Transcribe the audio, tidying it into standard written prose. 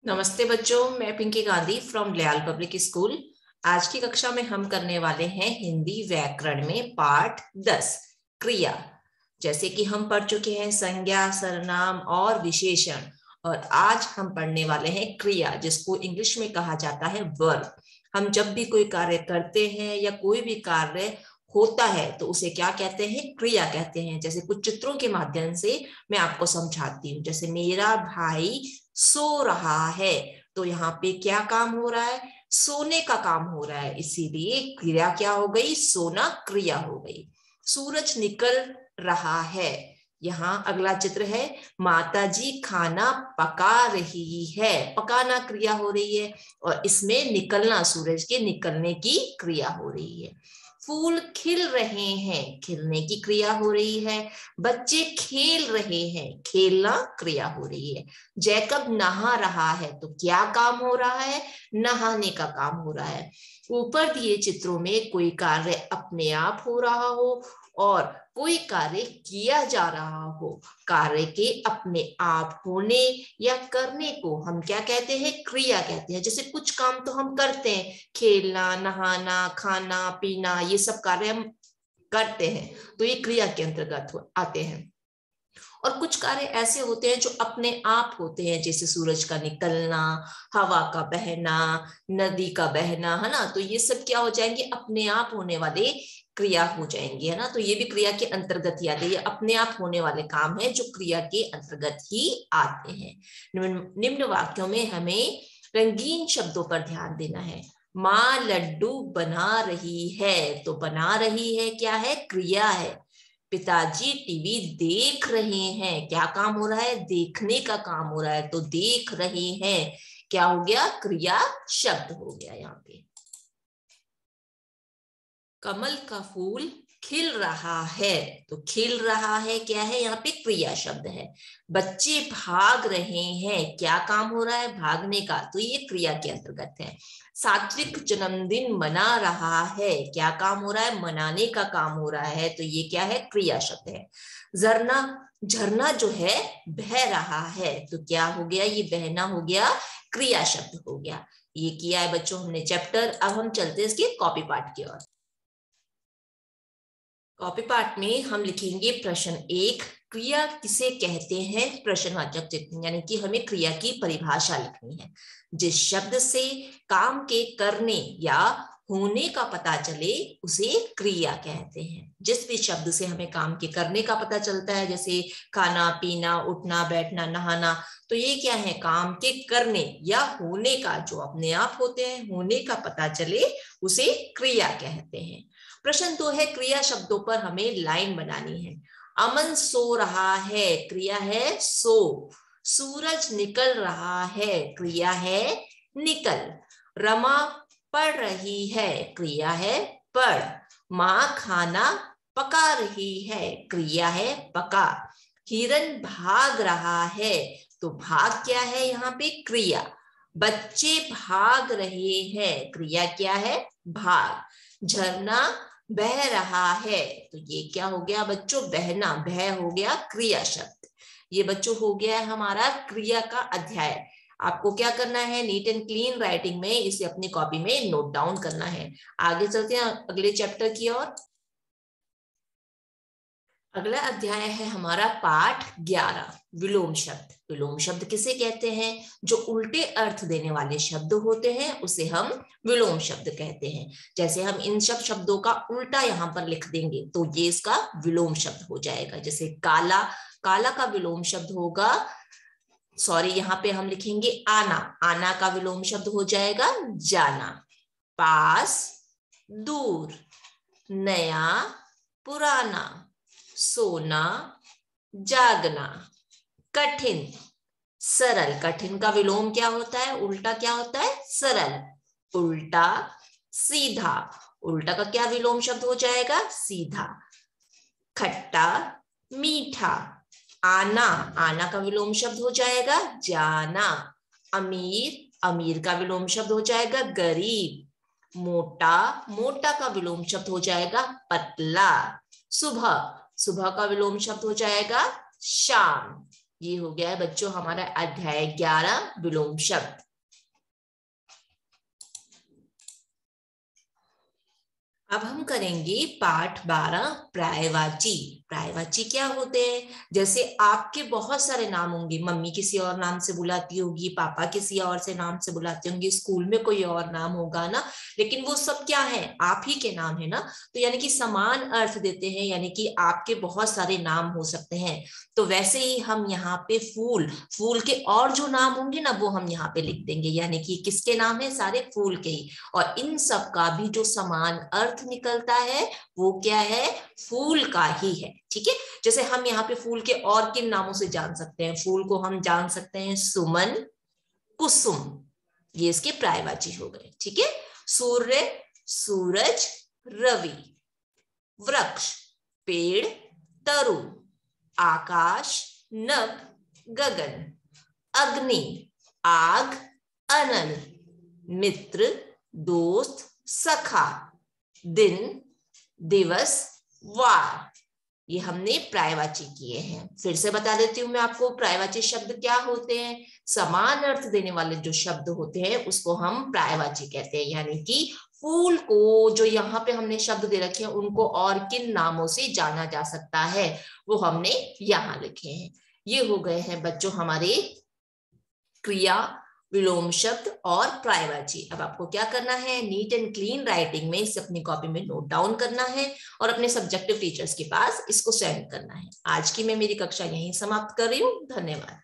नमस्ते बच्चों, मैं पिंकी गांधी फ्रॉम लियाल पब्लिक स्कूल। आज की कक्षा में हम करने वाले हैं हिंदी व्याकरण में पाठ 10 क्रिया। जैसे कि हम पढ़ चुके हैं संज्ञा, सर्वनाम और विशेषण, और आज हम पढ़ने वाले हैं क्रिया, जिसको इंग्लिश में कहा जाता है वर्ब। हम जब भी कोई कार्य करते हैं या कोई भी कार्य होता है तो उसे क्या कहते हैं? क्रिया कहते हैं। जैसे कुछ चित्रों के माध्यम से मैं आपको समझाती हूँ। जैसे मेरा भाई सो रहा है, तो यहाँ पे क्या काम हो रहा है? सोने का काम हो रहा है, इसीलिए क्रिया क्या हो गई? सोना क्रिया हो गई। सूरज निकल रहा है, यहाँ अगला चित्र है माताजी खाना पका रही है। पकाना क्रिया हो रही है, और इसमें निकलना, सूरज के निकलने की क्रिया हो रही है। फूल खिल रहे हैं, खिलने की क्रिया हो रही है। बच्चे खेल रहे हैं, खेलना क्रिया हो रही है। जैकब नहा रहा है, तो क्या काम हो रहा है? नहाने का काम हो रहा है। ऊपर दिए चित्रों में कोई कार्य अपने आप हो रहा हो और कोई कार्य किया जा रहा हो, कार्य के अपने आप होने या करने को हम क्या कहते हैं? क्रिया कहते हैं। जैसे कुछ काम तो हम करते हैं, खेलना, नहाना, खाना पीना, ये सब कार्य हम करते हैं, तो ये क्रिया के अंतर्गत आते हैं। और कुछ कार्य ऐसे होते हैं जो अपने आप होते हैं, जैसे सूरज का निकलना, हवा का बहना, नदी का बहना, है ना। तो ये सब क्या हो जाएंगे? अपने आप होने वाले क्रिया हो जाएंगे, है ना। तो ये भी क्रिया के अंतर्गत ही आते हैं। ये अपने आप होने वाले काम है जो क्रिया के अंतर्गत ही आते हैं। निम्न वाक्यों में हमें रंगीन शब्दों पर ध्यान देना है। माँ लड्डू बना रही है, तो बना रही है क्या है? क्रिया है। पिताजी टीवी देख रहे हैं, क्या काम हो रहा है? देखने का काम हो रहा है, तो देख रहे हैं क्या हो गया? क्रिया शब्द हो गया यहाँ पे। कमल का फूल खिल रहा है, तो खिल रहा है क्या है? यहाँ पे क्रिया शब्द है। बच्चे भाग रहे हैं, क्या काम हो रहा है? भागने का, तो ये क्रिया के अंतर्गत है। सात्विक जन्मदिन मना रहा है, क्या काम हो रहा है? मनाने का काम हो रहा है, तो ये क्या है? क्रिया शब्द है। झरना, झरना जो है बह रहा है, तो क्या हो गया? ये बहना हो गया, क्रिया शब्द हो गया। ये किया है बच्चों हमने चैप्टर। अब हम चलते हैं इसके कॉपी पार्ट की ओर। कॉपी पार्ट में हम लिखेंगे प्रश्न 1, क्रिया किसे कहते हैं? प्रश्नवाचक चिन्ह, यानी कि हमें क्रिया की परिभाषा लिखनी है। जिस शब्द से काम के करने या होने का पता चले उसे क्रिया कहते हैं। जिस भी शब्द से हमें काम के करने का पता चलता है, जैसे खाना पीना, उठना बैठना, नहाना, तो ये क्या है? काम के करने या होने का, जो अपने आप होते हैं, होने का पता चले उसे क्रिया कहते हैं। प्रश्न 2 है, क्रिया शब्दों पर हमें लाइन बनानी है। अमन सो रहा है, क्रिया है सो। सूरज निकल रहा है, क्रिया है निकल। रमा पढ़ रही है, क्रिया है पढ़। माँ खाना पका रही है, क्रिया है पका। हिरन भाग रहा है, तो भाग क्या है? यहाँ पे क्रिया। बच्चे भाग रहे हैं, क्रिया क्या है? भाग। झरना बह रहा है, तो ये क्या हो गया बच्चों? बहना। बह हो गया क्रिया शब्द। ये बच्चों हो गया है हमारा क्रिया का अध्याय। आपको क्या करना है? नीट एंड क्लीन राइटिंग में इसे अपनी कॉपी में नोट डाउन करना है। आगे चलते हैं अगले चैप्टर की ओर। अगला अध्याय है हमारा पाठ 11, विलोम शब्द। विलोम शब्द किसे कहते हैं? जो उल्टे अर्थ देने वाले शब्द होते हैं उसे हम विलोम शब्द कहते हैं। जैसे हम इन सब शब्दों का उल्टा यहाँ पर लिख देंगे तो ये इसका विलोम शब्द हो जाएगा। जैसे काला, काला का विलोम शब्द होगा, सॉरी, यहाँ पे हम लिखेंगे आना। आना का विलोम शब्द हो जाएगा जाना। पास, दूर, नया, पुराना, सोना, जागना। कठिन, सरल। कठिन का विलोम क्या होता है? उल्टा क्या होता है? सरल। उल्टा, सीधा। उल्टा का क्या विलोम शब्द हो जाएगा? सीधा। खट्टा, मीठा। आना, आना का विलोम शब्द हो जाएगा जाना। अमीर, अमीर का विलोम शब्द हो जाएगा गरीब। मोटा, मोटा का विलोम शब्द हो जाएगा पतला। सुबह, सुबह का विलोम शब्द हो जाएगा शाम। ये हो गया है बच्चों हमारा अध्याय 11 विलोम शब्द। अब हम करेंगे पाठ 12 पर्यायवाची। पर्यायवाची क्या होते हैं? जैसे आपके बहुत सारे नाम होंगे, मम्मी किसी और नाम से बुलाती होगी, पापा किसी और से नाम से बुलाते होंगे, स्कूल में कोई और नाम होगा ना, लेकिन वो सब क्या है? आप ही के नाम है ना। तो यानी कि समान अर्थ देते हैं, यानी कि आपके बहुत सारे नाम हो सकते हैं। तो वैसे ही हम यहाँ पे फूल, फूल के और जो नाम होंगे ना वो हम यहाँ पे लिख देंगे, यानी कि किसके नाम है? सारे फूल के ही। और इन सब का भी जो समान अर्थ निकलता है वो क्या है? फूल का ही है। ठीक है, जैसे हम यहाँ पे फूल के और किन नामों से जान सकते हैं? फूल को हम जान सकते हैं सुमन, कुसुम, ये इसके पर्यायवाची हो गए। ठीक है, सूर्य, सूरज, रवि, वृक्ष, पेड़, तरु, आकाश, नभ, गगन, अग्नि, आग, अनल, मित्र, दोस्त, सखा, दिन, दिवस, वार। ये हमने पर्यायवाची किए हैं। फिर से बता देती हूँ मैं आपको, पर्यायवाची शब्द क्या होते हैं? समान अर्थ देने वाले जो शब्द होते हैं उसको हम पर्यायवाची कहते हैं। यानी कि फूल को जो यहाँ पे हमने शब्द दे रखे हैं उनको और किन नामों से जाना जा सकता है वो हमने यहाँ लिखे हैं। ये हो गए हैं बच्चों हमारे क्रिया, विलोम शब्द और पर्यायवाची। अब आपको क्या करना है? नीट एंड क्लीन राइटिंग में इसे अपनी कॉपी में नोट डाउन करना है और अपने सब्जेक्टिव टीचर्स के पास इसको सेंड करना है। आज की मैं मेरी कक्षा यहीं समाप्त कर रही हूँ। धन्यवाद।